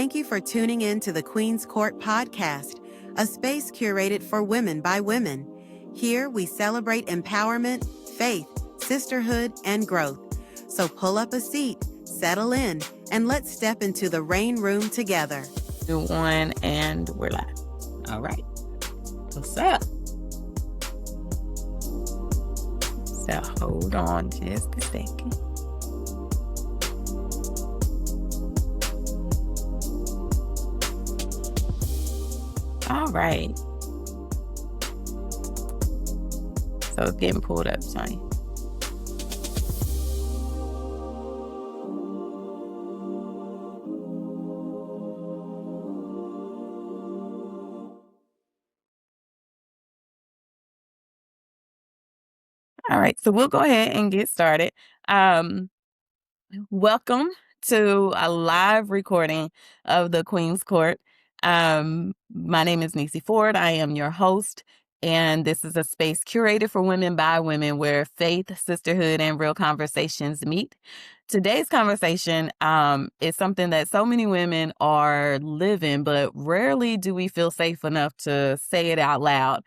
Thank you for tuning in to the Queen's Court podcast, a space curated for women by women. Here we celebrate empowerment, faith, sisterhood, and growth. So pull up a seat, settle in, and let's step into the rain room together. One, and we're live. All right. What's up? So hold on just a second. All right. So it's getting pulled up, Johnny. All right, so we'll go ahead and get started. Welcome to a live recording of the Queen's Court. My name is Neicey Ford. I am your host, and this is a space curated for women by women where faith, sisterhood, and real conversations meet. Today's conversation is something that so many women are living, but rarely do we feel safe enough to say it out loud.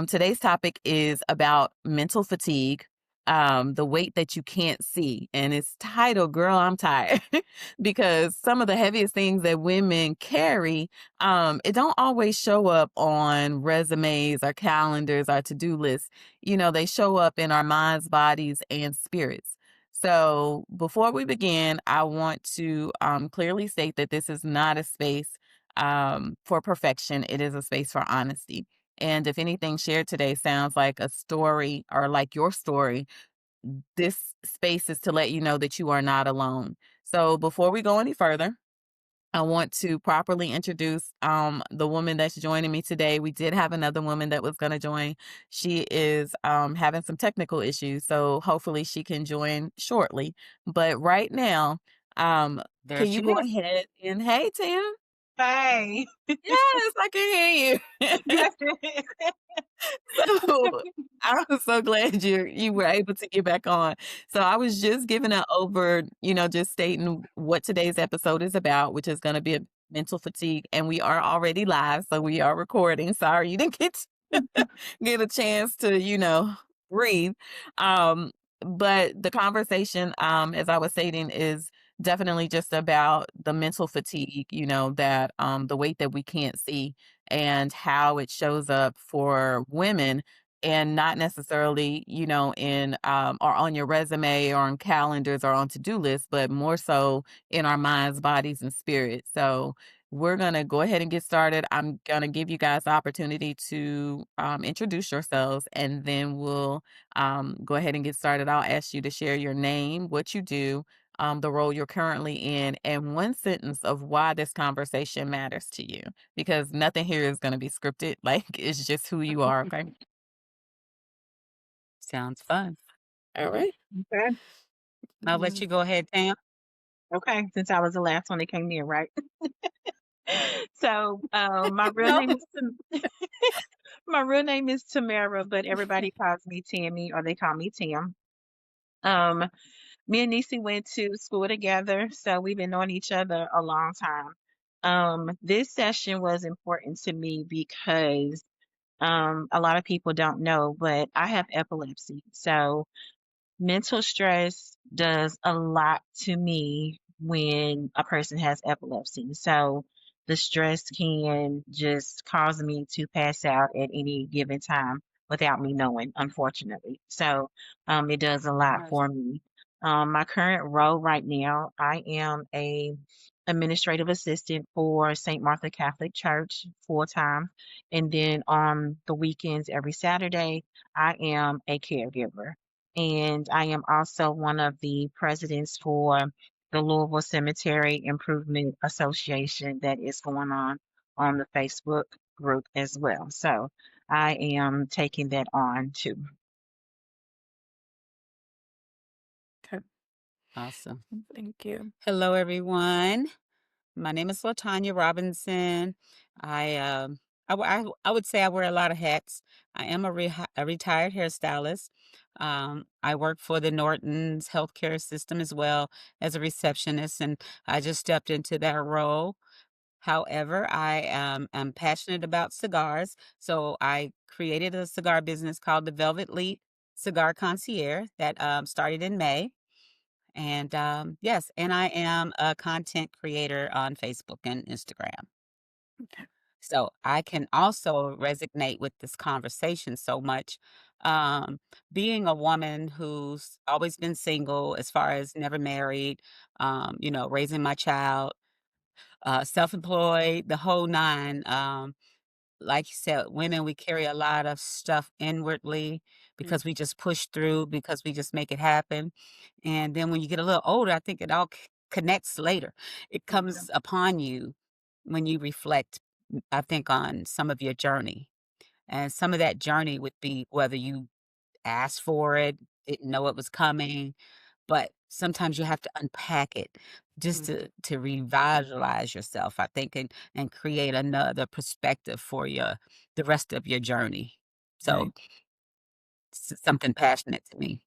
Today's topic is about mental fatigue, the weight that you can't see. And it's titled, Girl, I'm Tired, because some of the heaviest things that women carry, it don't always show up on resumes or calendars or to-do lists. You know, they show up in our minds, bodies, and spirits. So before we begin, I want to clearly state that this is not a space for perfection. It is a space for honesty. And if anything shared today sounds like a story or like your story, this space is to let you know that you are not alone. So before we go any further, I want to properly introduce the woman that's joining me today. We did have another woman that was going to join. She is having some technical issues, so hopefully she can join shortly. But right now, can you go ahead and, hey, Tim? Hey. Yes, I can hear you. So I'm so glad you were able to get back on. So I was just giving it over, just stating what today's episode is about, which is going to be a mental fatigue, and we are already live, so we are recording. Sorry you didn't get a chance to, breathe. But the conversation, as I was stating, is definitely just about the mental fatigue, that the weight that we can't see and how it shows up for women, and not necessarily, in or on your resume or on calendars or on to-do lists, but more so in our minds, bodies, and spirits. So we're going to go ahead and get started. I'm going to give you guys the opportunity to introduce yourselves, and then we'll go ahead and get started. I'll ask you to share your name, what you do, the role you're currently in, and one sentence of why this conversation matters to you, because nothing here is going to be scripted. Like, it's just who you are. Okay. Sounds fun. All right. Okay. I'll let you go ahead, Tam. Okay. Since I was the last one that came in, right? So my real name is my real name is Tamara, but everybody calls me Tammy, or they call me Tam. Me and Neicey went to school together, so we've been knowing each other a long time. This session was important to me because a lot of people don't know, but I have epilepsy. So mental stress does a lot to me when a person has epilepsy. So the stress can just cause me to pass out at any given time without me knowing, unfortunately. So it does a lot for me. My current role right now, I am a administrative assistant for St. Martha Catholic Church full time. And then on the weekends, every Saturday, I am a caregiver. And I am also one of the presidents for the Louisville Cemetery Improvement Association that is going on the Facebook group as well. So I am taking that on too. Okay. Awesome. Thank you. Hello, everyone. My name is Latanya Robinson. I would say I wear a lot of hats. I am a retired hairstylist. I work for the Norton's healthcare system as well as a receptionist, and I just stepped into that role. However, I am passionate about cigars, so I created a cigar business called the Velvet Leaf Cigar Concierge that started in May. And yes, and I am a content creator on Facebook and Instagram. So I can also resonate with this conversation so much. Um, Being a woman who's always been single, as far as never married, raising my child, self-employed, the whole nine. Like you said, women, we carry a lot of stuff inwardly Mm. because we just push through, because we just make it happen. And then when you get a little older, I think it all connects later. It Yeah. comes upon you when you reflect, I think, on some of your journey. And some of that journey would be whether you asked for it, didn't know it was coming, but sometimes you have to unpack it just Mm. to revitalize yourself, I think, and create another perspective for the rest of your journey. So Right. it's something passionate to me.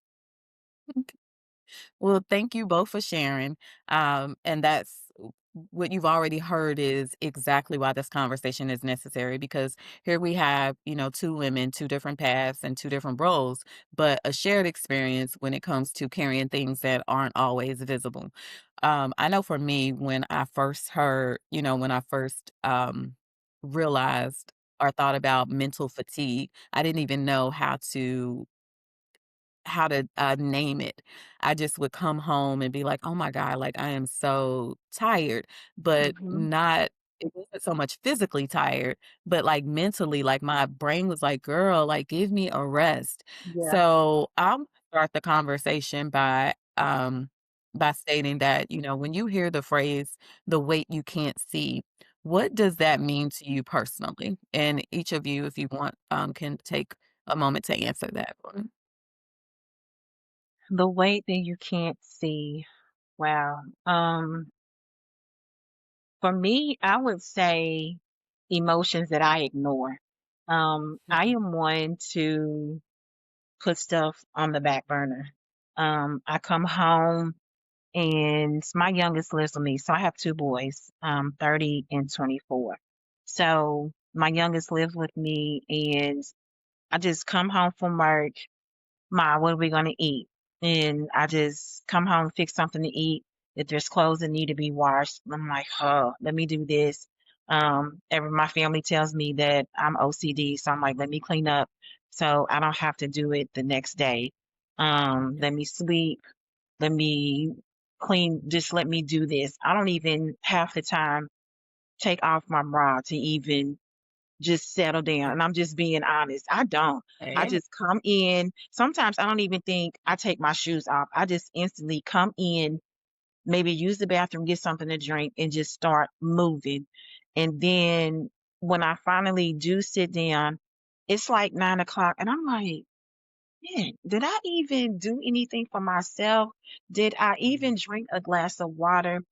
Well, thank you both for sharing. And that's what you've already heard is exactly why this conversation is necessary because here we have, two women, two different paths and two different roles, but a shared experience when it comes to carrying things that aren't always visible. I know for me, when I first heard, when I first realized or thought about mental fatigue, I didn't even know how to name it. I just would come home and be like, "Oh my god, like, I am so tired," but Mhm. not it wasn't so much physically tired, but, like, mentally, like, my brain was like, "Girl, like, give me a rest." Yeah. So, I'm start the conversation by stating that, when you hear the phrase, "the weight you can't see," what does that mean to you personally? And each of you, if you want, can take a moment to answer that one. The weight that you can't see. Wow. For me, I would say emotions that I ignore. I am one to put stuff on the back burner. I come home and my youngest lives with me. So I have two boys, 30 and 24. So my youngest lives with me and I just come home from work. Ma, what are we gonna eat? And I just come home, fix something to eat. If there's clothes that need to be washed, I'm like, oh, let me do this. My family tells me that I'm OCD, so I'm like, let me clean up so I don't have to do it the next day. Let me sleep, let me clean, just let me do this. I don't even half the time take off my bra to even just settle down. And I'm just being honest. I don't. I Hey. just come in. Sometimes I don't even think I take my shoes off. I just instantly come in, maybe use the bathroom, get something to drink, and just start moving. And then when I finally do sit down, it's like 9 o'clock. And I'm like, man, did I even do anything for myself? Did I even drink a glass of water?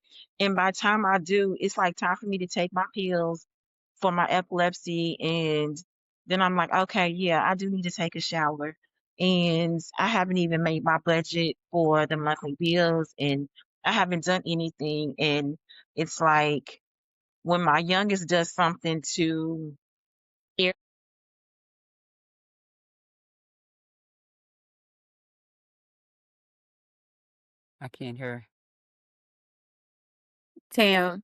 And by the time I do, it's like time for me to take my pills for my epilepsy. And then I'm like, okay, yeah, I do need to take a shower. And I haven't even made my budget for the monthly bills and I haven't done anything. And it's like when my youngest does something to ir- I can't hear. Tam,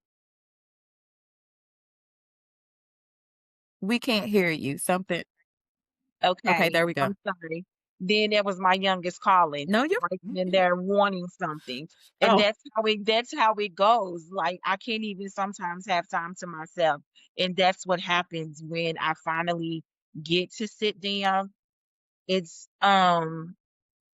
we can't hear you. Something okay, okay, there we go. I'm sorry. Then there was my youngest calling No, you're right then there wanting something. And oh, that's how it goes. Like I can't even sometimes have time to myself. And that's what happens when I finally get to sit down. It's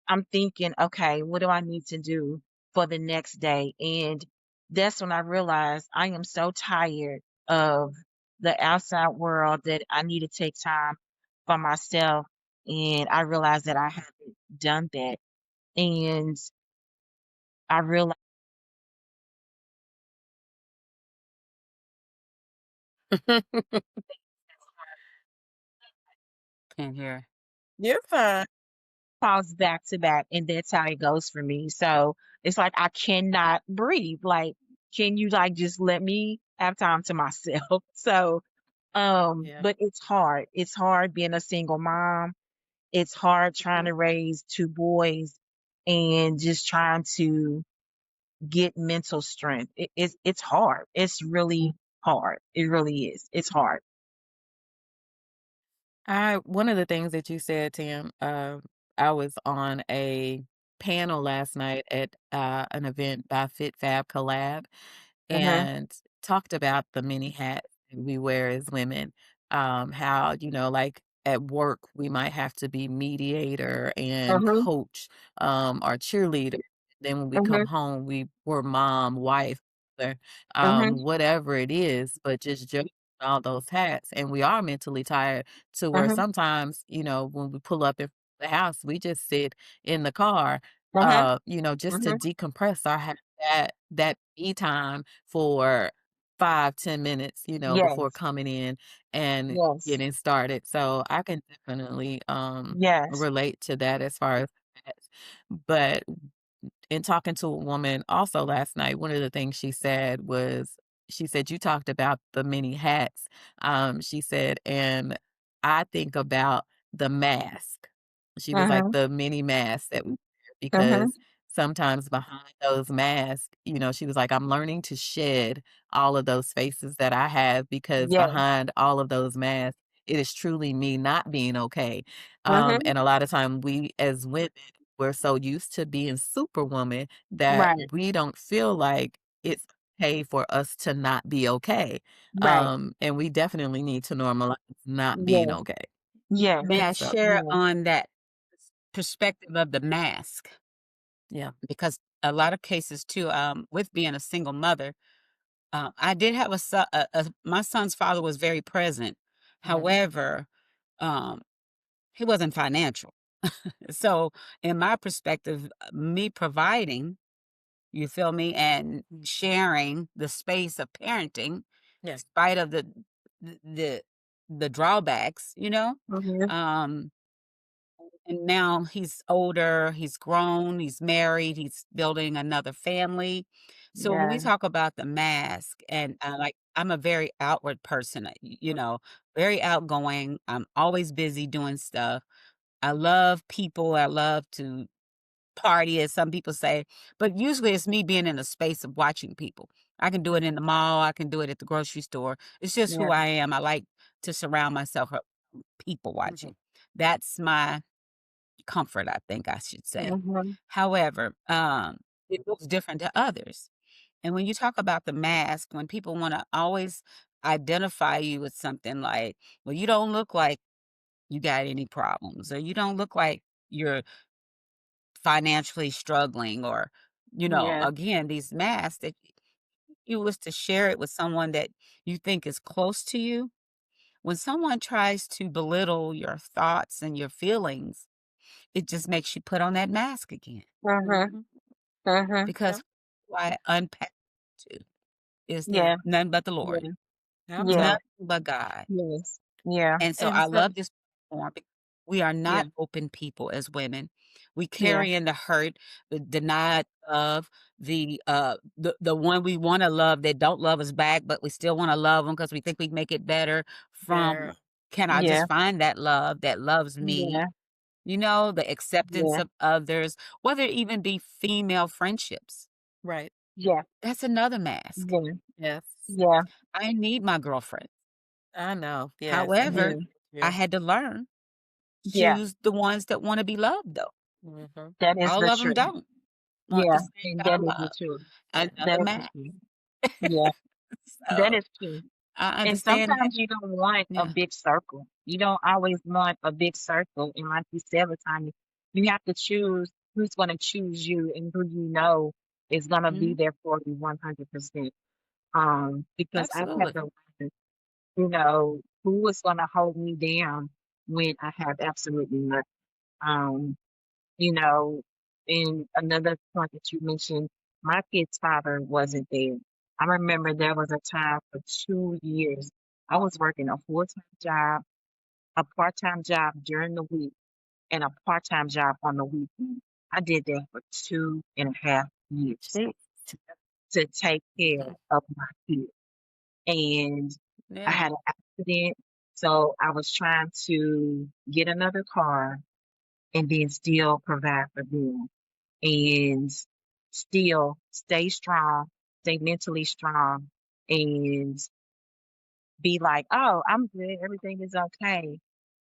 I'm thinking, okay, what do I need to do for the next day? And that's when I realized I am so tired of the outside world that I need to take time for myself. And I realized that I haven't done that. And I realized Can't hear. you're fine. calls back to back, and that's how it goes for me. So it's like I cannot breathe. Like, can you like just let me? have time to myself. So, Yeah. but it's hard. It's hard being a single mom. It's hard trying to raise two boys and just trying to get mental strength. It's hard. It's really hard. It really is. It's hard. I One of the things that you said, Tim, I was on a panel last night at an event by Fit Fab Collab, Mhm. and talked about the many hats that we wear as women. How, like at work, we might have to be mediator and Mhm. coach, or cheerleader. Then when we come Mhm. home, we're mom, wife, mother, Mhm. whatever it is, but just juggling all those hats. And we are mentally tired to where Mhm. sometimes, when we pull up in the house, we just sit in the car, Mhm. just to Mhm. decompress or have that me time for 5-10 minutes, before Yes. coming in and Yes. getting started. So I can definitely Yes. relate to that as far as that. But in talking to a woman also last night, one of the things she said, you talked about the many hats. She said, and I think about the mask. She was like, Mhm. the many masks that we wear, Mhm. because sometimes behind those masks, she was like, I'm learning to shed all of those faces that I have, because Yes. behind all of those masks, it is truly me not being okay. Mhm. And a lot of time we as women, we're so used to being superwoman that Right. we don't feel like it's okay for us to not be okay. Right. And we definitely need to normalize not being Yes. okay. Yes. May I So, share Yes. on that perspective of the mask? yeah. Because a lot of cases too, with being a single mother, I did have a son. My son's father was very present. Mhm. However, he wasn't financial. So, in my perspective, me providing, you feel me, and sharing the space of parenting, Yeah. despite of the the, the drawbacks, Mhm. um, and now he's older, he's grown, he's married, he's building another family. So when we Yeah. talk about the mask, and like I'm a very outward person, very outgoing. I'm always busy doing stuff. I love people. I love to party, as some people say, but usually it's me being in a space of watching people. I can do it in the mall. I can do it at the grocery store. It's just who Yeah. I am. I like to surround myself with people Mhm. watching. That's my comfort, I think I should say. Mhm. However, it looks different to others. And when you talk about the mask, when people want to always identify you with something like, well, you don't look like you got any problems, or you don't look like you're financially struggling, or, Yeah. again, these masks that you was to share it with someone that you think is close to you. When someone tries to belittle your thoughts and your feelings, it just makes you put on that mask again. Mhm. Mhm. Mhm. Because Yep. why unpack to is Yeah. Yeah. none but the Lord, Yeah. none Yeah. Absolutely. but God. Yes. Yeah. And so And I so, love this platform because we are yeah. not open people as women. We Yeah. carry in the hurt, the denied love, the one we want to love that don't love us back, but we still want to love them because we think we make it better. From There. can I Yeah. just find that love that loves me? Yeah. The acceptance Yeah. of others, whether it even be female friendships. Right. Yeah. That's another mask. Yeah. Yes. Yeah. I need my girlfriend. I know. Yes. And However, Yeah. I yeah. had to learn. Yeah. Choose the ones that wanna be loved, though. Mhm. That is All the of them truth. don't want the Yeah. same And kind that of is the love. truth. Another That is the Mac. truth. Yeah. That So, is true. I And understand that. sometimes you don't want a Yeah. big circle. You don't always want a big circle. And like you said, Latanya, you have to choose who's going to choose you and who you know is going to be Mhm. there for you 100%. Because I've had Absolutely. to learn, who is going to hold me down when I have absolutely nothing. Um, you know, and another point that you mentioned, my kid's father wasn't there. I remember there was a time for 2 years. I was working a full-time job, a part-time job during the week, and a part-time job on the weekend. I did that for 2.5 years Jeez. to take care of my kid. and I Yeah. had an accident. So I was trying to get another car and then still provide for them and still stay strong, stay mentally strong, and be like, oh, I'm good, everything is okay.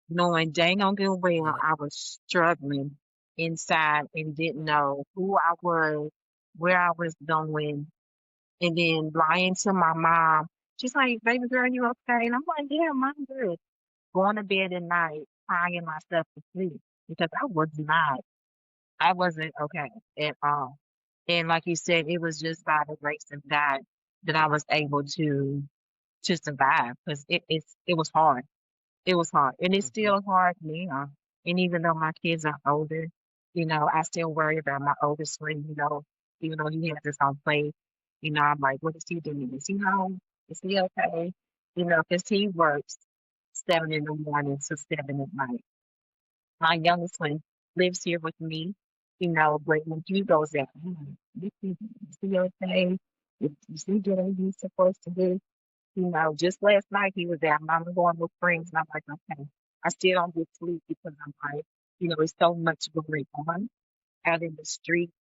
Knowing dang on good well, Yeah. I was struggling inside and didn't know who I was, where I was going, and then lying to my mom. She's like, baby girl, you okay? And I'm like, yeah, I'm good. Going to bed at night, crying myself to sleep because I was not. I wasn't okay at all. And like you said, it was just by the grace of God that I was able to survive because it was hard. It was hard, and it's Mhm. still hard now. And even though my kids are older, I still worry about my oldest son. Even though he has his own place, I'm like, what is he doing? Is he home? Is he okay? Because he works 7 in the morning to 7 at night. My youngest one lives here with me, but when he goes out, is he okay? Is he doing what he's supposed to do? Just last night he was out, Mama going with friends, and I'm like, okay. I still don't get sleep because I'm like, it's so much going on out in the streets,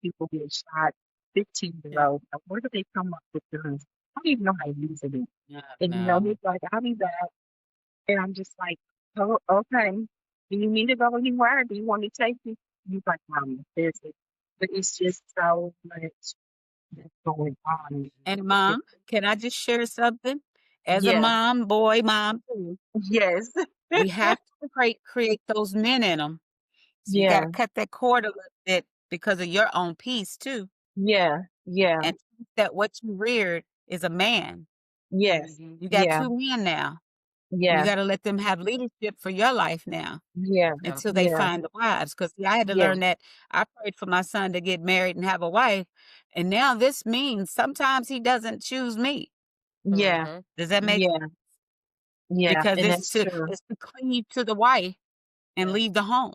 people get shot, 15-year-olds. Like, where do they come up with guns? I don't even know how to use it. Yeah. And No. he's like, I'll be back. And I'm just like, oh, okay. Do you need to go anywhere? Do you want me to take you? He's like, Mom, this is, but it's just so much that's going on. And mom, can I just share something? As a Yeah, mom, boy, mom too, yes, we have to create those men in them. So you got yeah, to cut that cord a little bit because of your own peace too, yeah, yeah, and think that what you reared is a man. yes, You got yeah, two men now, and you yeah, got to let them have leadership for your life now yeah, Yeah. until they yeah, find the wives. Because I had to yeah, learn that. I prayed for my son to get married and have a wife, and now this means sometimes he doesn't choose me. yeah, Mhm. Does that make yeah, yeah, because and that's true. it's to cleave to the wife and Yeah. leave the home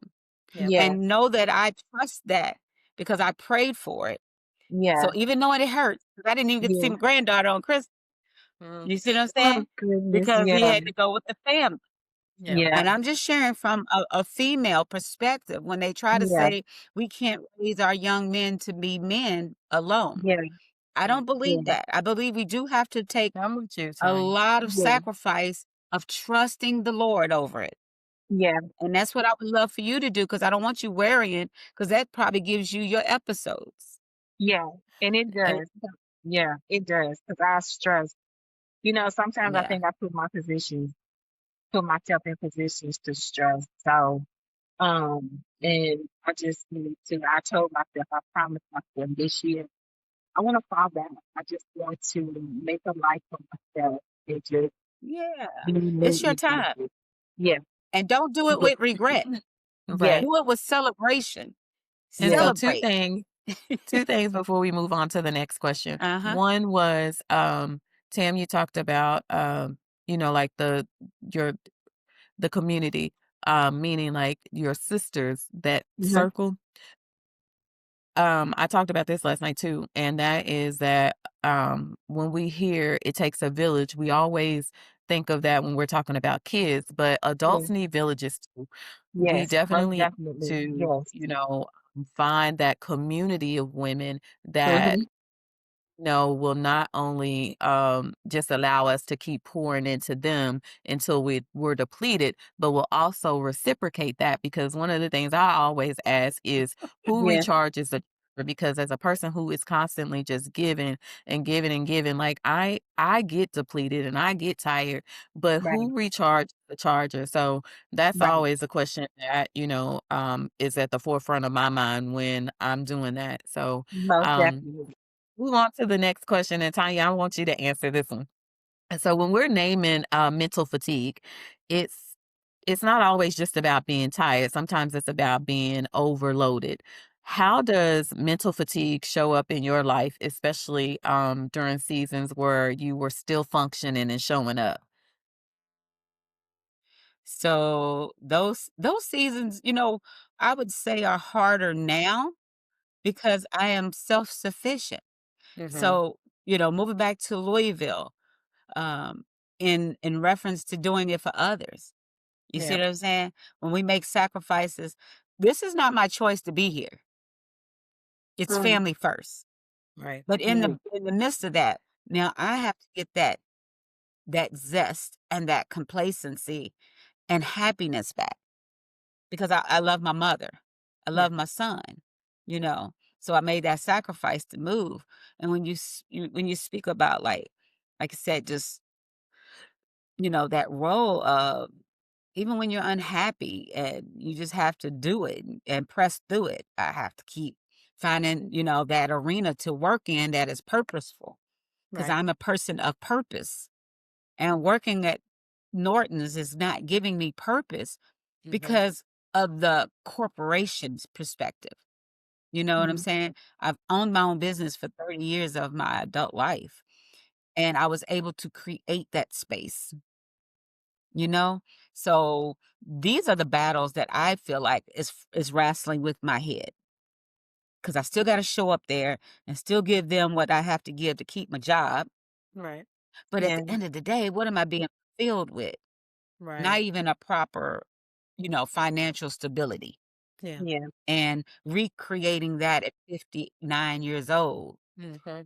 Yep. Yeah, and know that I trust that because I prayed for it. yeah, So even though it hurts, 'cause I didn't even get to see yeah. my granddaughter on Christmas. Mm. You see what I'm Oh saying? goodness, Because he yeah, had to go with the family. Yeah. yeah, And I'm just sharing from a female perspective when they try to yeah, say we can't raise our young men to be men alone. yeah, I Yeah. don't believe yeah, that. I believe we do have to take I'm with you, a Tanya. lot of yeah, sacrifice of trusting the Lord over it. yeah, And that's what I would love for you to do because I don't want you worrying because that probably gives you your episodes. yeah. And it And does. Yeah, it does. Because I stress. Sometimes I Yeah. think I put myself in positions to stress. So, and I just need to. I told myself, I promised myself this year, I want to fall back. I just want to make a life for myself and just Yeah. be me It's your and time. happy. Yeah, And don't do it yeah, with regret. yeah, right. Do it with celebration. And yeah, so Celebrate. two things before we move on to the next question. Uh-huh. One was Tam, you talked about like your the community, meaning like your sisters, that hmm, circle. I talked about this last night too, and that is that when we hear it takes a village, we always think of that when we're talking about kids, but yeah, adults need villages too. We yes, most definitely need definitely, to, yes, find that community of women that hmm, will not only just allow us to keep pouring into them until we're depleted, but will also reciprocate that. Because one of the things I always ask is who yeah, recharges the because as a person who is constantly just giving and giving and giving, like I get depleted and I get tired, but right, who recharges the charger? So that's right, always a question that is at the forefront of my mind when I'm doing that. So most um definitely, move on to the next question, and Tanya, I want you to answer this one. And so when we're naming mental fatigue, it's it's not always just about being tired. Sometimes it's about being overloaded. How does mental fatigue show up in your life, especially during seasons where you were still functioning and showing up? So those seasons, I would say are harder now because I am self-sufficient. Hmm. So, moving back to Louisville, um, in reference to doing it for others. You see Yeah. what I'm saying? When we make sacrifices, this is not my choice to be here. It's Mm, family first. Right. But right. in the midst of that, now I have to get that zest and that complacency and happiness back because I love my mother. I Yeah. love my son, you know. So I made that sacrifice to move. And when when you speak about like I said, just that role of even when you're unhappy and you just have to do it and press through it. I have to keep finding, that arena to work in that is purposeful because Right. I'm a person of purpose. And working at Norton's is not giving me purpose Mm-hmm. because of the corporation's perspective. You know what I'm Mhm. saying? I've owned my own business for 30 years of my adult life, and I was able to create that space, you know? So these are the battles that I feel like is wrestling with my head because I still got to show up there and still give them what I have to give to keep my job. Right. But at Yeah, the end of the day, what am I being filled with? Right. Not even a proper, financial stability. Yeah. yeah, And recreating that at 59 years old, Mm-hmm.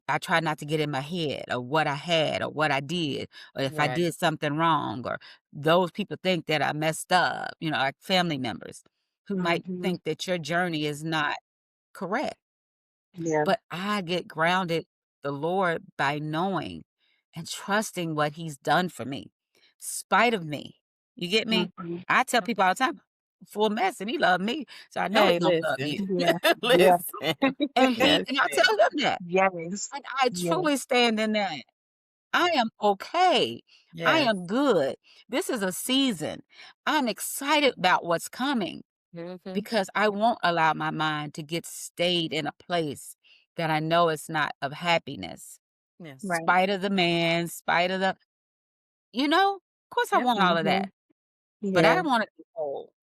I try not to get in my head of what I had or what I did, or if I Right. did something wrong, or those people think that I messed up, like family members who might mhm, think that your journey is not correct. yeah, But I get grounded the Lord by knowing and trusting what He's done for me, spite of me. You get me? mhm, I tell people all the time, full mess, and He loved me, so I know He Hey, gonna love listen. you. yeah, yeah, Listen. And Yes. I tell them that, yes, and I yeah, truly stand in that. I am okay. I Yes. am good. This is a season. I'm excited about what's coming Mm-hmm. because I won't allow my mind to get stayed in a place that I know is not of happiness. Yes. right, Spite of the man, spite of of course I Yep. want all of mhm, that, but I yeah, want to be whole,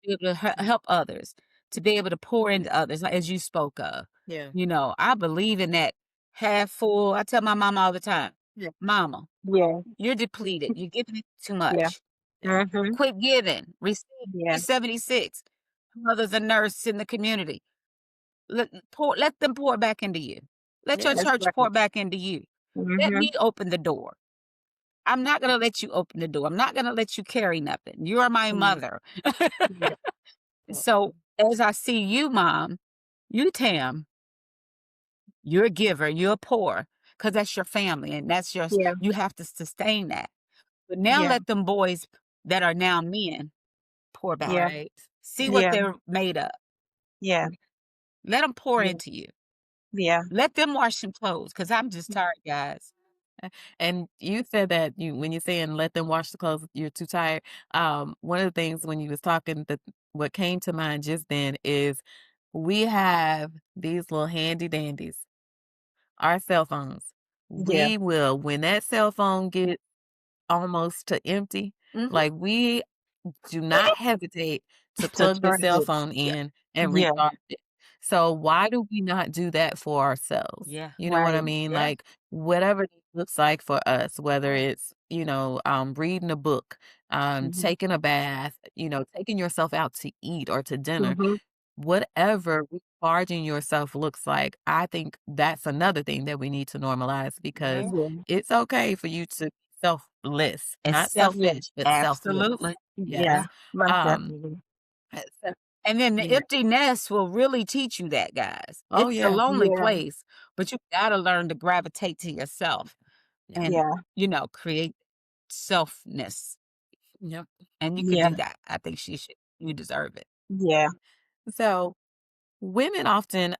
to be able to help others, to be able to pour into others, like as you spoke of. Yeah. I believe in that half full. I tell my mama all the time, Yeah. Mama, yeah, you're depleted. You're giving too yeah, much. Yeah. mhm, Quit giving. Receive. yeah, She's 76. Her mother's a nurse in the community. Let them pour back into you. Let your Yeah. that's church right, pour back into you. Let mhm, me open the door. I'm not gonna let you open the door. I'm not gonna let you carry nothing. You are my mm, mother. yeah, So as I see you, Mom, you Tam, you're a giver, you're a poor, because that's your family and that's yeah, you have to sustain that. But now yeah, let them boys that are now men pour back. yeah, Right. See what yeah, they're made of. yeah, Let them pour yeah, into you. yeah, Let them wash some clothes because I'm just tired, guys. And you said that when you're saying let them wash the clothes, you're too tired. One of the things when you was talking, that what came to mind just then is we have these little handy dandies, our cell phones. yeah, We will, when that cell phone gets almost to empty, Mhm. like we do not hesitate to to plug the turn cell it, phone in and yeah, recharge it. So why do we not do that for ourselves? Yeah. You know what I right, mean? Yeah. Like whatever it looks like for us, whether it's, reading a book, mhm, taking a bath, taking yourself out to eat or to dinner, mhm, whatever recharging yourself looks like, I think that's another thing that we need to normalize because Yeah. yeah, it's okay for you to be selfless, It's not yeah, selfish, but selfless. absolutely. yeah, Yes. Yeah. most Um, definitely, so And then the yeah. empty nest will really teach you that, guys. Oh, It's a yeah. lonely yeah, place, but you gotta learn to gravitate to yourself Yeah. and, yeah, create selfness. Yep. And you could yeah, do that. I think you deserve it. yeah, So women often,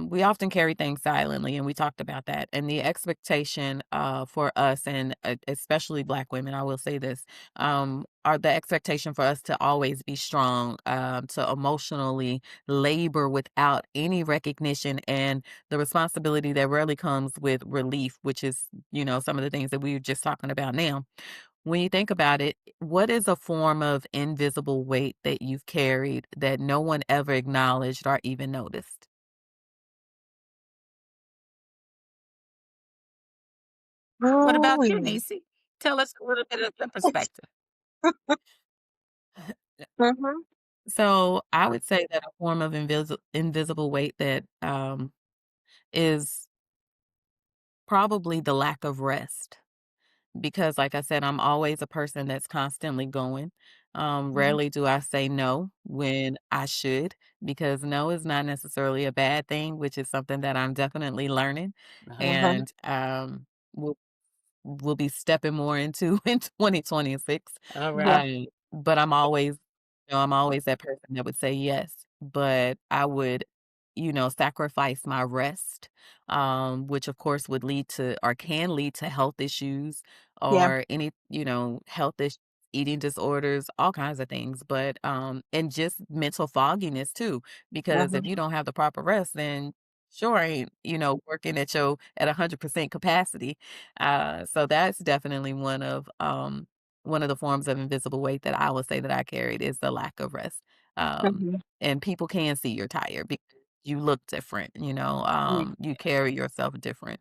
we often carry things silently, and we talked about that. And the expectation for us, and especially Black women, I will say this, are the expectation for us to always be strong, to emotionally labor without any recognition, and the responsibility that rarely comes with relief, which is, some of the things that we were just talking about now. When you think about it, what is a form of invisible weight that you've carried that no one ever acknowledged or even noticed? What Oh, about you, yeah. Neicey? Tell us a little bit of the perspective. Mhm. So I would say that a form of invisible weight that is probably the lack of rest. Because like I said, I'm always a person that's constantly going. Mhm. Rarely do I say no when I should, because no is not necessarily a bad thing, which is something that I'm definitely learning. Mhm. And we'll be stepping more into in 2026. All Yeah. right. But I'm always, I'm always that person that would say yes, but I would, sacrifice my rest, which of course would lead to or can lead to health issues Yeah. or any, health issues, eating disorders, all kinds of things. But and just mental fogginess too, because if Mhm. you don't have the proper rest, then sure ain't, working at your at 100% capacity. So that's definitely one of the forms of invisible weight that I would say that I carried is the lack of rest. Mhm. And people can see you're tired because you look different, Yeah. you carry yourself different.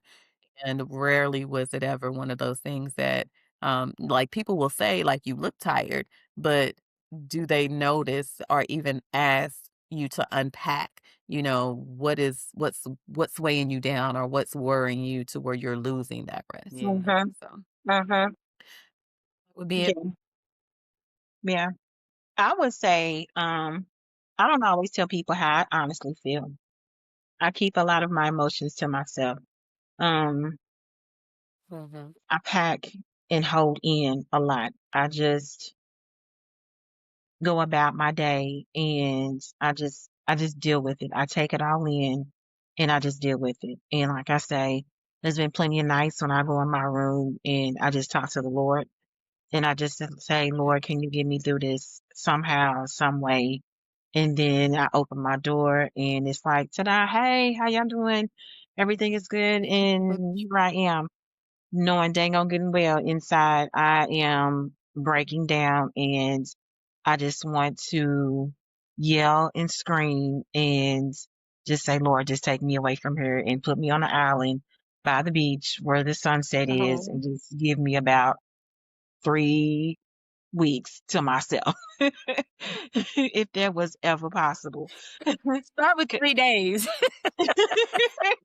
And rarely was it ever one of those things that, like people will say, like, you look tired, but do they notice or even ask you to unpack, what's weighing you down or what's worrying you to where you're losing that rest. Yeah. Mhm. So Mhm. would be it. Yeah. Yeah. I would say, I don't always tell people how I honestly feel. I keep a lot of my emotions to myself. Um, Mhm. I pack and hold in a lot. I just go about my day and I just deal with it. I take it all in and I just deal with it. And like I say, there's been plenty of nights when I go in my room and I just talk to the Lord and I just say, Lord, can you get me through this somehow, some way? And then I open my door and it's like, ta-da, hey, how y'all doing? Everything is good. And here I am, knowing dang on good and well inside I am breaking down and I just want to yell and scream and just say, Lord, just take me away from here and put me on an island by the beach where the sunset is Oh. and just give me about 3 weeks to myself. If that was ever possible. Start with 3 days.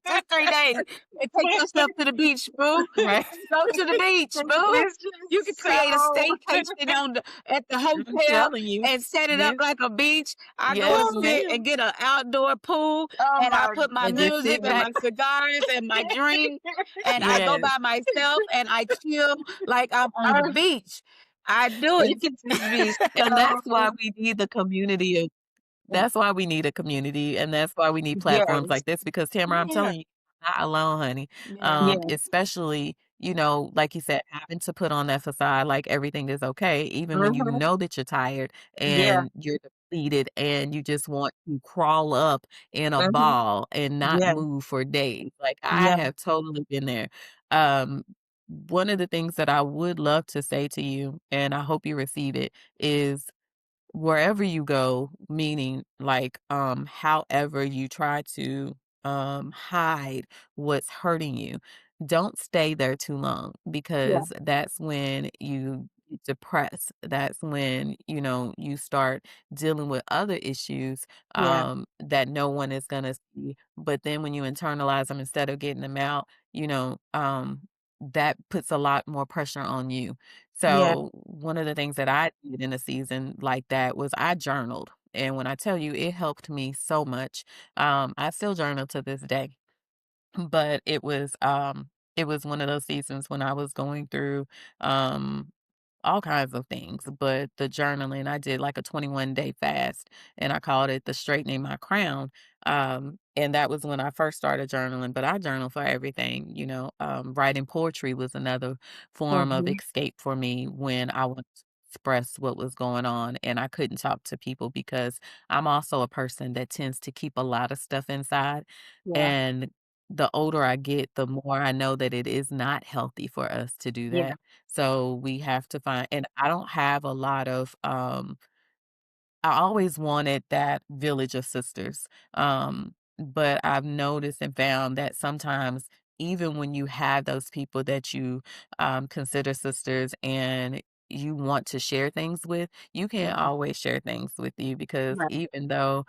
Just 3 days. And take yourself to the beach, boo. Right. Go to the beach, boo. It's You can just create a so staycation at the I'm hotel telling you. and set it up Yes. like a beach. I go and Yes, oh, sit ma'am. and get an outdoor pool oh and I my put my And just sit music and back. my cigars and my drink and I go Yes. by myself and I chill like I'm on the oh, beach. I do it it. can just be And that's why so we need the community of that's why we need a community, and that's why we need platforms yes. like this because, Tamara, I'm Yeah. telling you, you're not alone, honey. Yeah. Yes. Especially, like you said, having to put on that facade like everything is okay, even when you Mhm. know that you're tired Yeah. and you're depleted and you just want to crawl up in a Mhm. ball and not Yeah. move for days. Like, I Yeah. have totally been there. Um, one of the things that I would love to say to you, and I hope you receive it, is wherever you go, meaning like however you try to hide what's hurting you, don't stay there too long Yeah. because that's when you get depressed. That's when you start dealing with other issues Yeah. that no one is going to see, but then when you internalize them instead of getting them out, that puts a lot more pressure on you. Yeah. So one of the things that I did in a season like that was I journaled. And when I tell you it helped me so much, I still journal to this day. But it was one of those seasons when I was going through um all kinds of things, but the journaling, I did like a 21-day fast and I called it the straightening my crown. And that was when I first started journaling, but I journal for everything, writing poetry was another form of Mhm. escape for me when I wanted to express what was going on and I couldn't talk to people because I'm also a person that tends to keep a lot of stuff inside. Yeah. And the older I get, the more I know that it is not healthy for us to do Yeah. that. So we have to find, and I don't have a lot of I always wanted that village of sisters. But I've noticed and found that sometimes even when you have those people that you consider sisters and you want to share things with, you can't Mhm. always share things with you because Right. even though,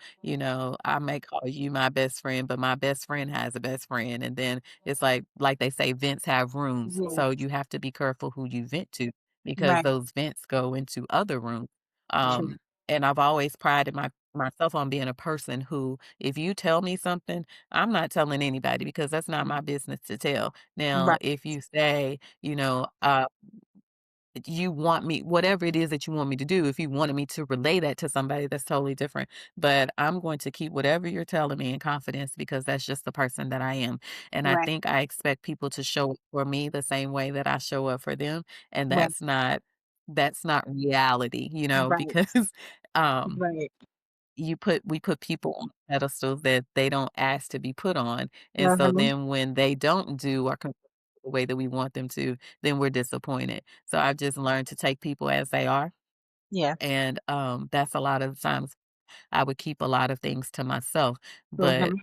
I may call you my best friend, but my best friend has a best friend. And then it's like they say, vents have rooms. So Yes. you have to be careful who you vent to because Right. those vents go into other rooms. True. And I've always prided myself on being a person who, if you tell me something, I'm not telling anybody because that's not my business to tell. Now, Right. if you say, you want me, whatever it is that you want me to do, if you wanted me to relay that to somebody, that's totally different. But I'm going to keep whatever you're telling me in confidence because that's just the person that I am. And I Right. think I expect people to show up for me the same way that I show up for them. And Right. that's not reality, Right. because um Right. we put people on pedestals that they don't ask to be put on, and so Mhm. then when they don't do or conform the way that we want them to, then we're disappointed. So I've just learned to take people as they are, Yeah. and, that's a lot of the times I would keep a lot of things to myself, but Mhm.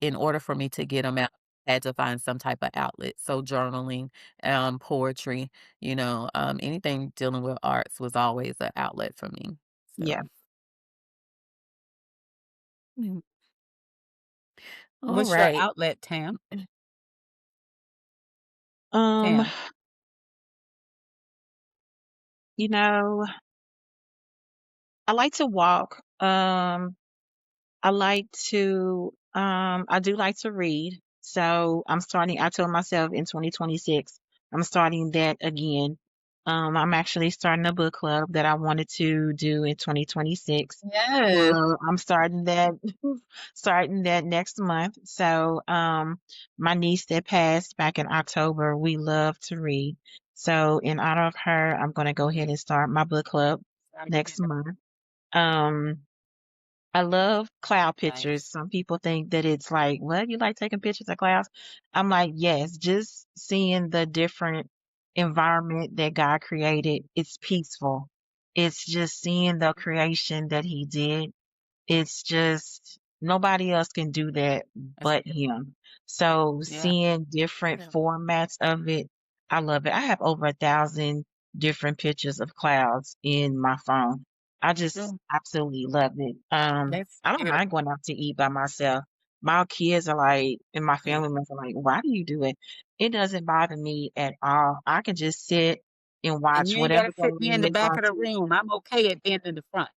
in order for me to get them out, I had to find some type of outlet. So journaling, poetry, anything dealing with arts was always an outlet for me. Yeah. So, mm, all What's your right. outlet, Tam? Um, Tam. you know, I like to walk. I do like to read. So I told myself in 2026, I'm starting that again. I'm actually starting a book club that I wanted to do in 2026. Yes. Well, I'm starting that starting that next month. So, my niece that passed back in October, we love to read. So, in honor of her, I'm going to go ahead and start my book club next month. Um, I love cloud pictures. Nice. Some people think that it's like, what, you like taking pictures of clouds? I'm like, yes, just seeing the different environment that God created, it's peaceful. It's just seeing the creation that He did. It's just nobody else can do that That's but beautiful. him. So Yeah. seeing different Yeah. formats of it, I love it. I have over 1,000 different pictures of clouds in my phone. I just Mm, absolutely love it. that's I don't mind beautiful. going out to eat by myself. My kids are like, and my Yeah. family members are like, why do you do it? It doesn't bother me at all. I can just sit and And watch you ain't got whatever to fit me game in the is back on of the TV. room. I'm okay at being in the front.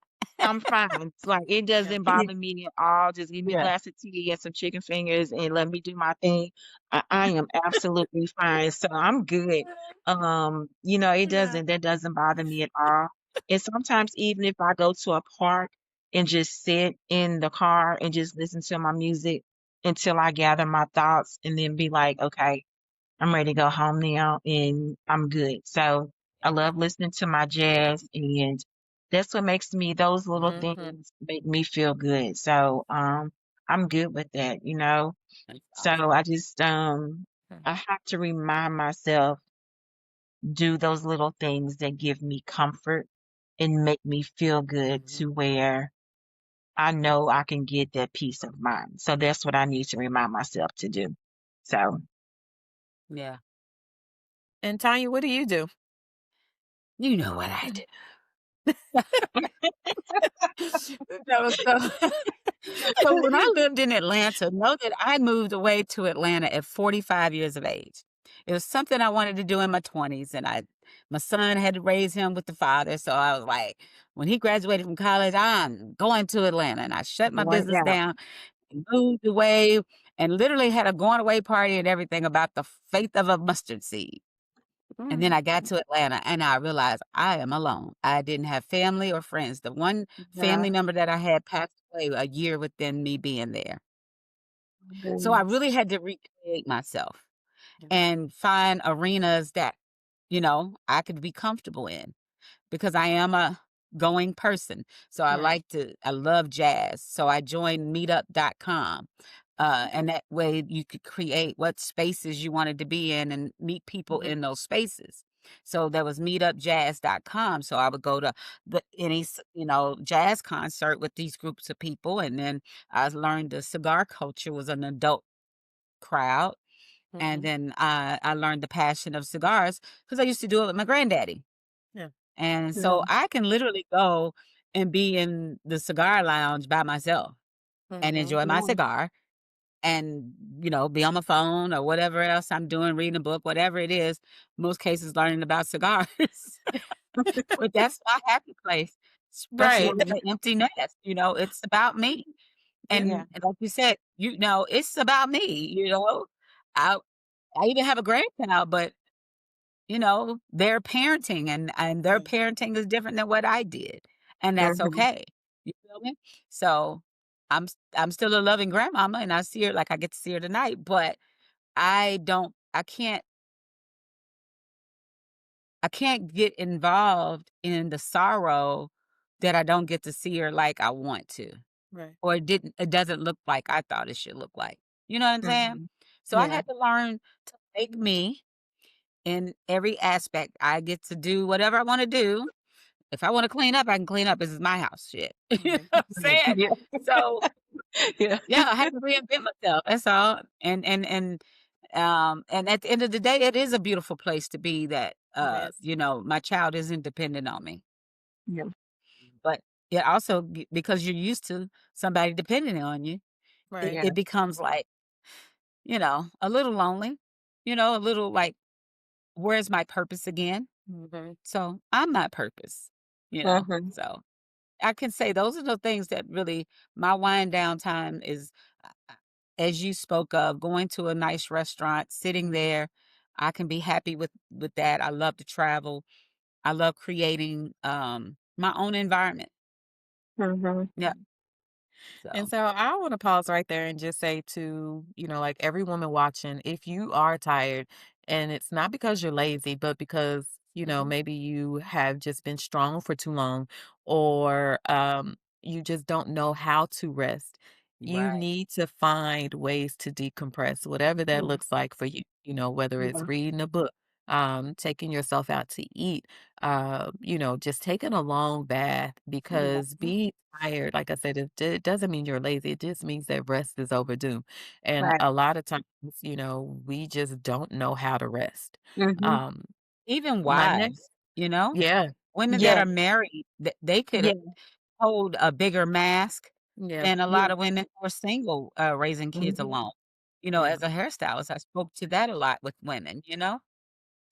I'm fine. It's like it Yeah. doesn't bother me at all. Just give me a Yeah. glass of tea and some chicken fingers and let me do my thing. I am absolutely fine. So I'm good. Yeah. That doesn't bother me at all. And sometimes even if I go to a park and just sit in the car and just listen to my music until I gather my thoughts and then be like, okay, I'm ready to go home now and I'm good. So I love listening to my jazz and that's what makes me those little Mhm. things make me feel good. So I'm good with that. That's So awesome. I have to remind myself do those little things that give me comfort and make me feel good Mhm. to where I know I can get that peace of mind. So that's what I need to remind myself to do. So Yeah. And Tanya, what do you do? You know what I do. No, so so when I lived in Atlanta, know that I moved away to Atlanta at 45 years of age. It was something I wanted to do in my 20s, and my son had to raise him with the father. So I was like, when he graduated from college, I'm going to Atlanta, and I shut my going business out. down and moved away, and literally had a going away party and everything about the faith of a mustard seed. And then Mm. I got to Atlanta and I realized I am alone. I didn't have family or friends. The one Yeah. family member that I had passed away a year within me being there. So I Goodness. really had to recreate myself Yeah. and find arenas that, I could be comfortable in because I am a going person. So Right. I love jazz. So I joined meetup.com. And that way you could create what spaces you wanted to be in and meet people Mhm. in those spaces. So there was meetupjazz.com. So I would go to jazz concert with these groups of people. And then I learned the cigar culture was an adult crowd. And Mhm. then I learned the passion of cigars because I used to do it with my granddaddy. Yeah. And so Mhm. I can literally go and be in the cigar lounge by myself and Mhm. enjoy my Yeah. cigar and, be on my phone or whatever else I'm doing, reading a book, whatever it is, most cases learning about cigars. But that's my happy place, especially Right. with the empty nest, it's about me. Yeah. Yeah. And like you said, it's about me. I I even have a grandchild, but they're parenting and their Right. parenting is different than what I did. And that's Mhm. okay. You feel me? So I'm still a loving grandmama and I see her like I get to see her tonight, but I can't get involved in the sorrow that I don't get to see her like I want to. Right. Or it doesn't look like I thought it should look like. You know what I'm saying? Mhm. So I Yeah. had to learn to make me in every aspect. I get to do whatever I want to do. If I want to clean up, I can clean up. This is my house shit. You know Right. what I'm saying? Yeah. So Yeah. yeah, I have to reinvent myself. That's all. And at the end of the day, it is a beautiful place to be that It is. my child isn't dependent on me. Yeah. But it also because you're used to somebody depending on you, it, Right. Yeah. it becomes like, a little lonely, a little like, where's my purpose again? Mhm. So I'm my purpose, you know. Mhm. So I can say those are the things that really my wind down time is, as you spoke of, going to a nice restaurant, sitting Mhm. there. I can be happy with that. I love to travel. I love creating my own environment. Mhm. Yeah. And So so I want to pause right there and just say to, like every woman watching, if you are tired and it's not because you're lazy, but because, maybe you have just been strong for too long or you just don't know how to rest, you right. need to find ways to decompress, whatever that Yeah. looks like for you, whether it's Yeah. reading a book, taking yourself out to eat, just taking a long bath Yeah. because being tired, like I said, it doesn't mean you're lazy. It just means that rest is overdue. And Right. a lot of times, we just don't know how to rest. Mhm. Um, Even my next, wives, yeah, women that Yeah. are married, they could Yeah. hold a bigger mask yeah, than a Yeah. lot of women who are single, raising kids Mhm. alone. yeah. As a hairstylist, I spoke to that a lot with women.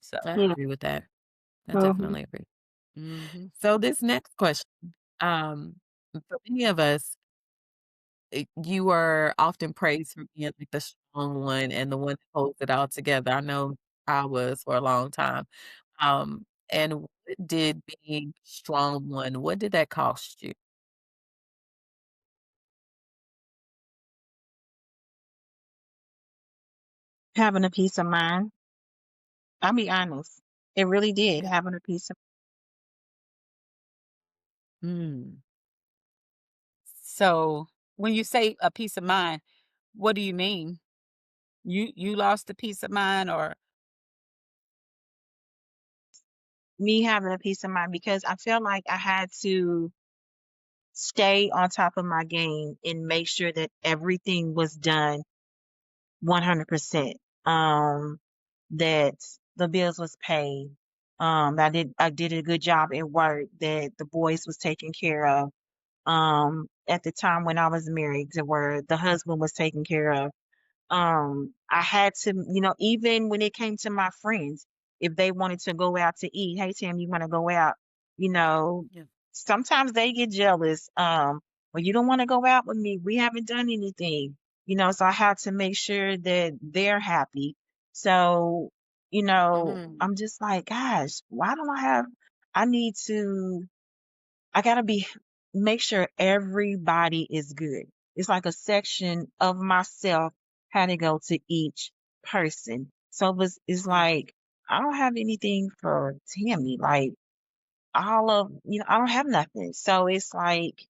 So, I Yeah. agree with that. I Mhm. definitely agree. mhm. So this next question, um, for many of us, you are often praised for being like the strong one and the one that holds it all together. I know I was for a long time. And what did being strong one, what did that cost you? Having a peace of mind. I'll be honest. It really did. Yeah. Having a peace of Mm. So, when you say a peace of mind, what do you mean? You lost a peace of mind or me having a peace of mind because I felt like I had to stay on top of my game and make sure that everything was done 100%. That the bills was paid. I did a good job at work, that the boys was taken care of. At the time when I was married, to where the husband was taken care of. I had to, even when it came to my friends, if they wanted to go out to eat, hey Tim, you want to go out? You know, Yeah. sometimes they get jealous. Well, you don't want to go out with me. We haven't done anything. So I had to make sure that they're happy. So, Mhm. I'm just like, gosh, why don't I need to I gotta make sure everybody is good. It's like a section of myself had to go to each person. So it's Yeah. like I don't have anything for Tammy. Like all of I don't have nothing. So it's like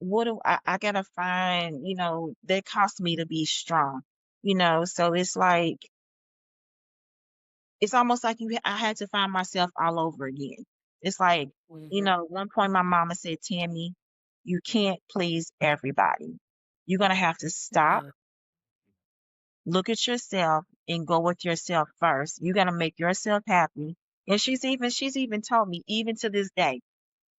what do I gotta find, that cost me to be strong. So it's like it's almost like I had to find myself all over again. It's like, Mhm. at one point my mama said, Tammy, you can't please everybody. You're gonna have to stop. Yeah. look at yourself and go with yourself first. You got to make yourself happy. And she's even told me, even to this day,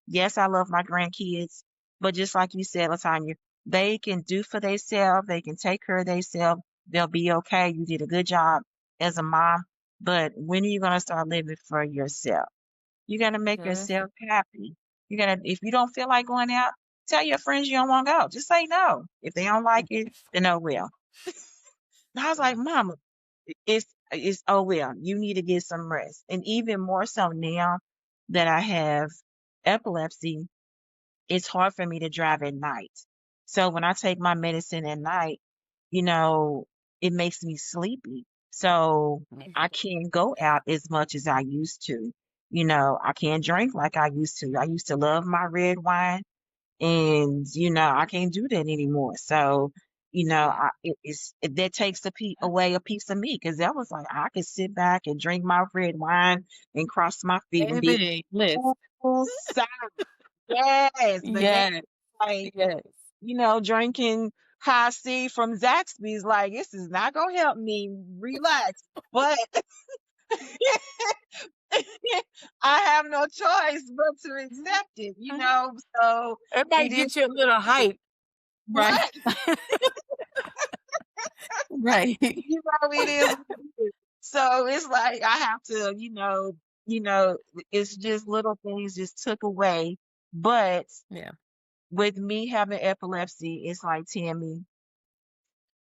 yes, I love my grandkids, but just like you said, Latanya, they can do for themselves. They can take care of themselves. They'll be okay. You did a good job as a mom. But when are you going to start living for yourself? You got to make Mhm. yourself happy. If you don't feel like going out, tell your friends you don't want to go. Just say no. If they don't like it, then oh well. And I was like, Yeah. Mama, it's oh well. You need to get some rest. And even more so now that I have epilepsy, it's hard for me to drive at night. So when I take my medicine at night, you know, it makes me sleepy. So I can't go out as much as I used to. I can't drink like I used to. I used to love my red wine, and I can't do that anymore. So that takes away a piece of me, because that was like I could sit back and drink my red wine and cross my feet and be Baby, listen. full side. Yes, but now Yes, like yes. drinking high C from Zaxby's, like this is not gonna help me relax. But I have no choice but to accept it. So It might it is get you a little hype, Right, right. right. It is what it is. So it's like I have to, it's just little things just took away. But Yeah, with me having epilepsy, it's like, Tammy,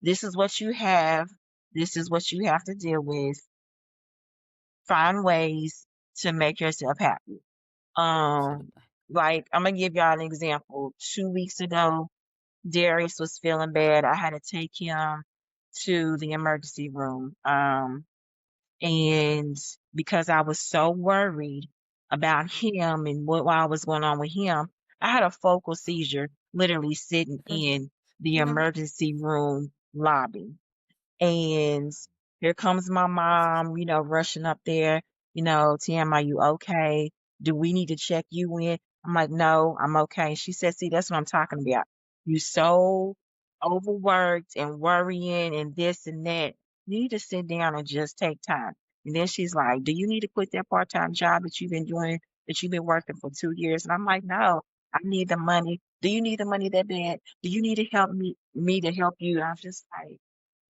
this is what you have. This is what you have to deal with. Find ways to make yourself happy. Um, absolutely. like I'm gonna give y'all an example. 2 weeks ago, Darius was feeling bad. I had to take him to the emergency room. And because I was so worried about him and what was going on with him, I had a focal seizure literally sitting Mhm, in the mhm. emergency room lobby. And here comes my mom, rushing up there. Tim, are you okay? Do we need to check you in? I'm like, no, I'm okay. She said, see, that's what I'm talking about. You so overworked and worrying and this and that. You need to sit down and just take time. And then she's like, do you need to quit that part-time job that you've been doing, that you've been working for 2 years? And I'm like, no, I need the money. Do you need the money that bad? Do you need to help me to help you? And I'm just like,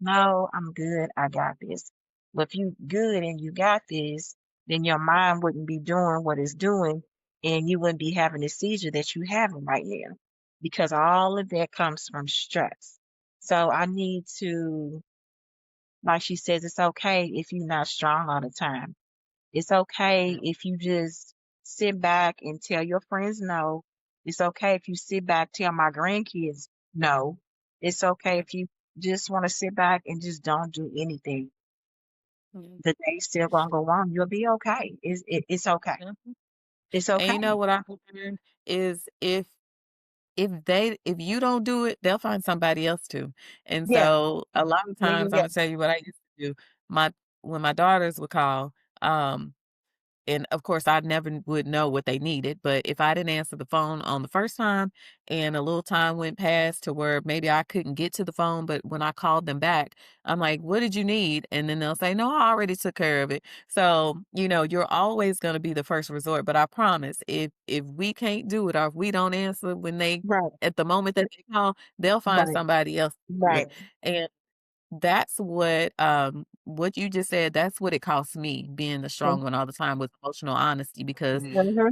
no, I'm good. I got this. But if you good and you got this, then your mind wouldn't be doing what it's doing, and you wouldn't be having the seizure that you having right now, because all of that comes from stress. So I need to, like she says, it's okay if you're not strong all the time. It's okay Yeah, if you just sit back and tell your friends no. It's okay if you sit back, tell my grandkids no. It's okay yeah, if you just want to sit back and just don't do anything. yeah, The day's still gonna go on. You'll be okay. It's okay. yeah. It's And you know okay. what I've learned is if you don't do it, they'll find somebody else to. And Yeah. so a lot of Yeah. Yeah. times I'm Yeah. gonna tell you what I used to do. My when my daughters would call, um, and of course, I never would know what they needed, but if I didn't answer the phone on the first time and a little time went past to where maybe I couldn't get to the phone, but when I called them back, I'm like, "What did you need?" And then they'll say, "No, I already took care of it." So, you're always going to be the first resort, but I promise if we can't do it or if we don't answer when they Right. at the moment that they call, they'll find Right. somebody else to do Right. it. And that's what you just said, that's what it costs me being the strong one all the time with emotional honesty because, Mm-hmm.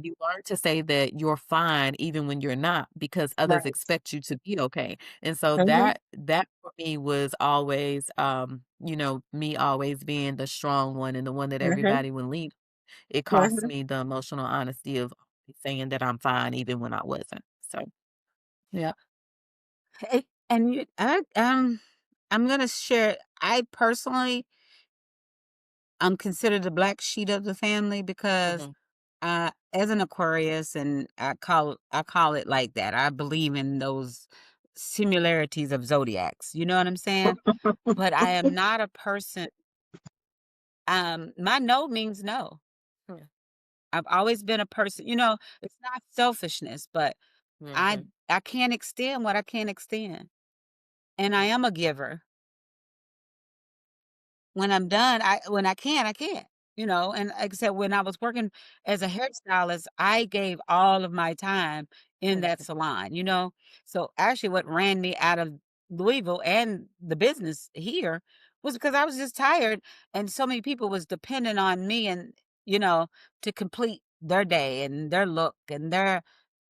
you learn to say that you're fine even when you're not because others Right. expect you to be okay. And so Mm-hmm. that for me was always, me always being the strong one and the one that Mm-hmm. everybody would lean. It costs Mm-hmm. me the emotional honesty of saying that I'm fine even when I wasn't. So, yeah. And I'm gonna share. I personally, I'm considered the black sheep of the family because Mhm. as an Aquarius, and I call it like that. I believe in those similarities of zodiacs. You know what I'm saying? But I am not a person. My no means no. Yeah. I've always been a person. It's not selfishness, but I Mhm. I can't extend what I can't extend, and I am a giver. when I'm done, when I can, I can't, and like I said, when I was working as a hairstylist, I gave all of my time in that Mhm. salon, So actually what ran me out of Louisville and the business here was because I was just tired and so many people was dependent on me and, you know, to complete their day and their look and their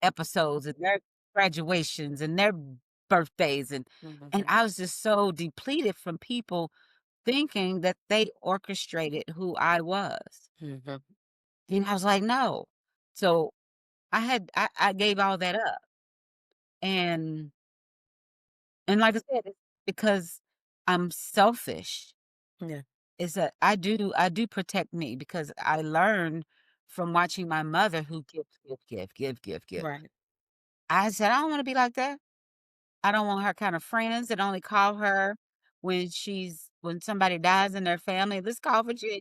episodes and their graduations and their birthdays and Mhm. I was just so depleted from people thinking that they orchestrated who I was. Mhm. And I was like, "No." So, I gave all that up. And like I said, it's because I'm selfish. Yeah. Is that I do protect me because I learned from watching my mother who gives, give, give, give, give, give. Right. I said, "I don't wanna be like that." I don't want her kind of friends that only call her when somebody dies in their family, "Let's call Virginia."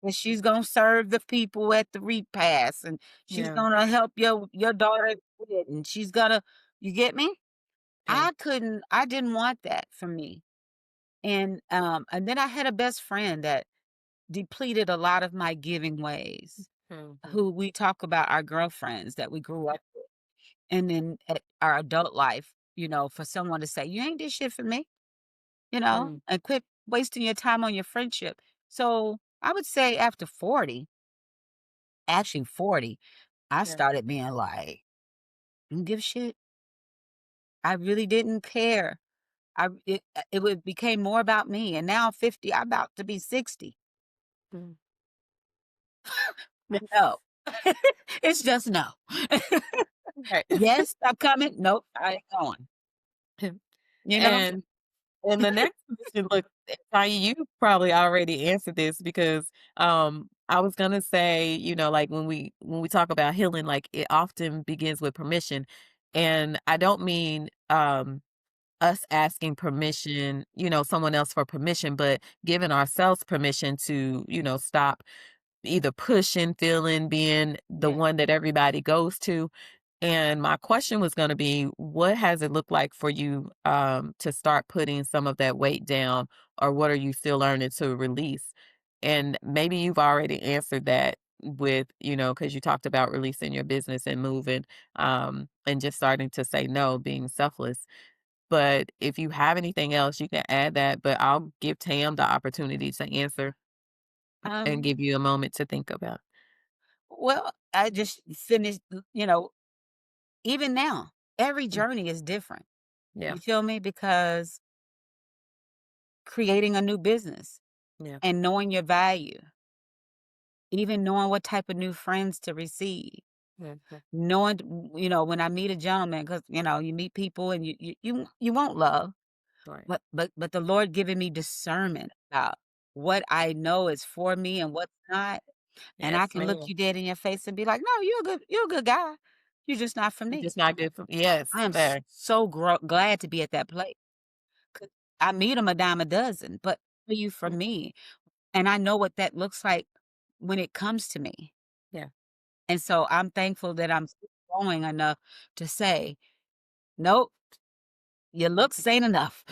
And she's gonna serve the people at the repast, and she's Yeah. gonna help your daughter quit, and she's gonna you get me? Yeah. I didn't want that for me. And then I had a best friend that depleted a lot of my giving ways, Mhm. who we talk about our girlfriends that we grew up with. And then at our adult life, for someone to say, "You ain't did shit for me," Mm. and quit wasting your time on your friendship. So I would say after 40, actually 40, I Yeah. started being like, "Don't give a shit." I really didn't care. It became more about me, and now I'm 50, I'm about to be 60. Mm. No. It's just no. Right. Yes, I'm coming. Nope, I ain't going. You know? And And the next question, look, Tanya, you probably already answered this because I was gonna say, like when we talk about healing, like it often begins with permission. And I don't mean us asking permission, someone else for permission, but giving ourselves permission to, stop either pushing, feeling, being the Yeah. one that everybody goes to. And my question was going to be, what has it looked like for you to start putting some of that weight down, or what are you still learning to release? And maybe you've already answered that with, because you talked about releasing your business and moving and just starting to say no, being selfless. But if you have anything else, you can add that. But I'll give Tam the opportunity to answer and Um, give you a moment to think about. well, I just finished, even now, every Mm. journey is different. Yeah, You feel me? Because creating a new business yeah, and knowing your value, even knowing what type of new friends to receive, mhm, knowing, when I meet a gentleman, because you meet people and you want love, right. but the Lord giving me discernment about what I know is for me and what's not, and I Yes, can look ma'am. you dead in your face and be like, "No, you're a good guy. You're just not for It's me." just not good for yes, I am fair. so glad to be at that place. 'Cause I meet 'em a dime a dozen, but for you, for Mm, me, and I know what that looks like when it comes to me. yeah. And so I'm thankful that I'm growing enough to say, "Nope, your looks ain't enough.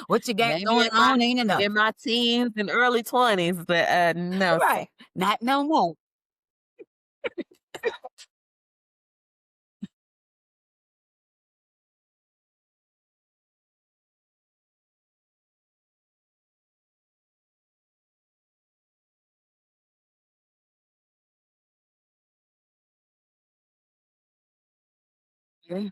What you got Maybe going on ain't enough." in my teens and early 20s, but, no, sir. Right. Not no more. Yeah.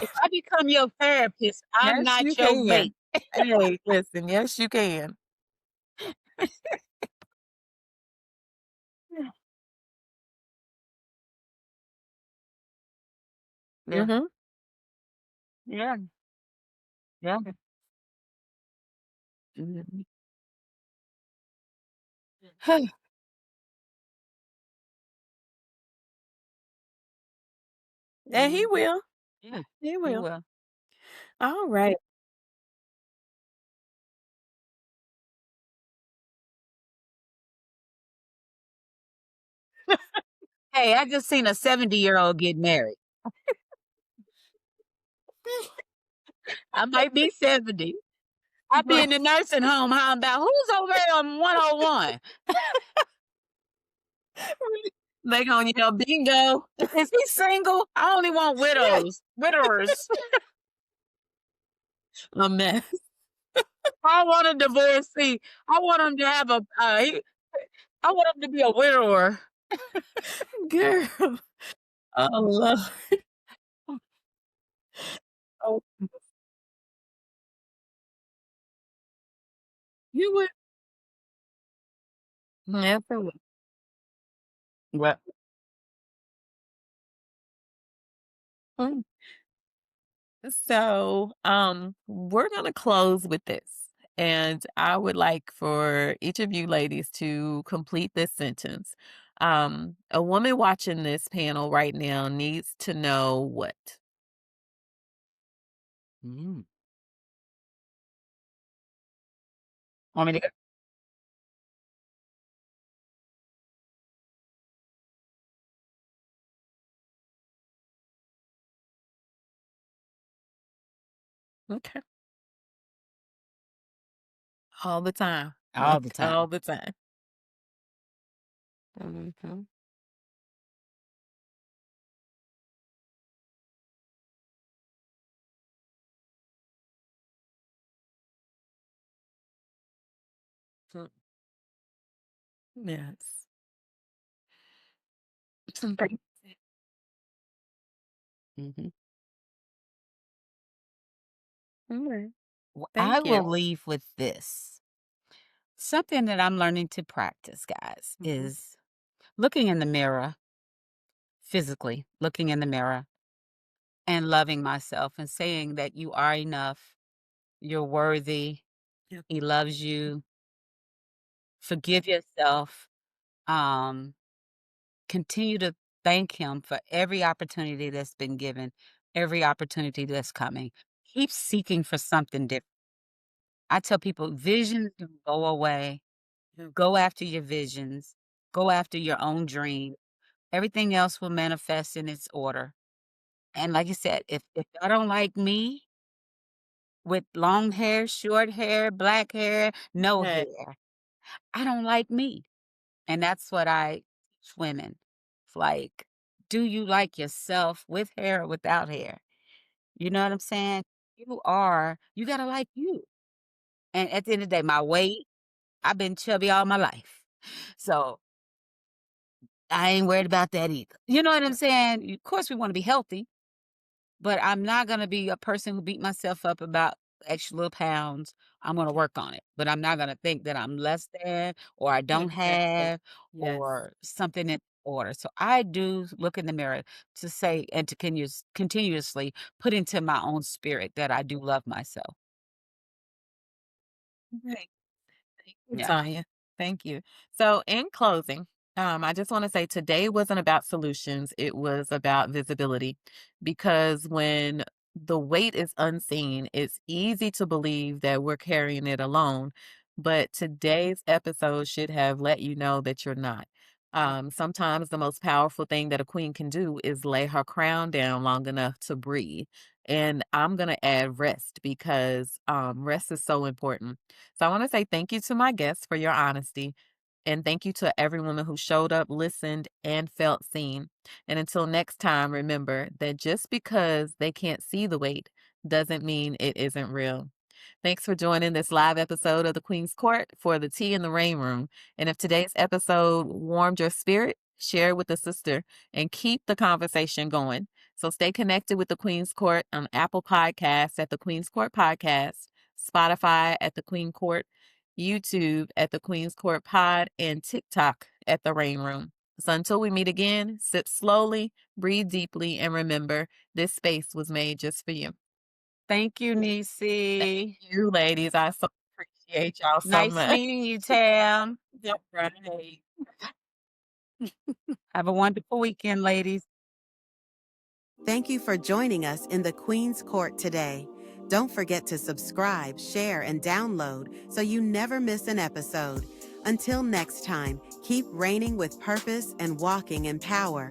If Right. I become your therapist, I'm Yes, not you your can. mate. Hey, listen, yes, you can. Yeah. Yeah. Mhm. Yeah. Yeah. Mhm. And he Mhm. will. Yeah. He He will. will. Alright. Hey, I just seen a 70-year-old get married. I might be 70. I'd be in the nursing home hollering about who's over there on 101. They gonna yell bingo. Is he single? I only want widowers. A mess. I want a divorcee. I want him to have I want him to be a widower. Girl. Oh Lord. Oh, you would. Never would. What? Mm. So, we're gonna close with this. And I would like for each of you ladies to complete this sentence. A woman watching this panel right now needs to know what? Mm. Want me to go? Okay. All the time. All the time. All the time. Mhm. Mm. Yes. Thank Mhm. Alright. I Thank you. will leave with this. Something that I'm learning to practice, guys, Mhm. is looking in the mirror, physically looking in the mirror and loving myself and saying that you are enough, you're worthy, Yeah. he loves you, forgive yourself, um, continue to thank him for every opportunity that's been given, every opportunity that's coming. Keep seeking for something different. I tell people visions don't go away. Yeah. Go after your visions. Go after your own dream. Everything else will manifest in its order. And like you said, if y'all don't like me with long hair, short hair, black hair, no Hey. hair, I don't like me. And that's what I teach women. It's like, do you like yourself with hair or without hair? You know what I'm saying? You gotta like you. And at the end of the day, my weight, I've been chubby all my life. So I ain't worried about that either. You know what I'm saying? Of course, we want to be healthy, but I'm not going to be a person who beat myself up about extra little pounds. I'm going to work on it, but I'm not going to think that I'm less than or I don't Exactly. have Yes. or something in order. So I do look in the mirror to say and to continuously put into my own spirit that I do love myself. Right. Thank you, Yeah. Tanya. Thank you. So, in closing, I just want to say today wasn't about solutions, it was about visibility. Because when the weight is unseen, it's easy to believe that we're carrying it alone. But today's episode should have let you know that you're not. Sometimes the most powerful thing that a queen can do is lay her crown down long enough to breathe. And I'm going to add rest because rest is so important. So I want to say thank you to my guests for your honesty. And thank you to every woman who showed up, listened, and felt seen. And until next time, remember that just because they can't see the weight doesn't mean it isn't real. Thanks for joining this live episode of the Queen's Court for the Tea in the Rain Room. And if today's episode warmed your spirit, share it with a sister and keep the conversation going. So stay connected with the Queen's Court on Apple Podcasts at the Queen's Court Podcast, Spotify at the Queen Court, YouTube at the Queen's Court Pod, and TikTok at the Rain Room. So until we meet again, sip slowly, breathe deeply, and remember this space was made just for you. Thank you, Thank Niecy. you, ladies. I so appreciate y'all so Nice much. meeting you, Tam. Yep, right. Have a wonderful weekend, ladies. Thank you for joining us in the Queen's Court today. Don't forget to subscribe, share, and download so you never miss an episode. Until next time, keep reigning with purpose and walking in power.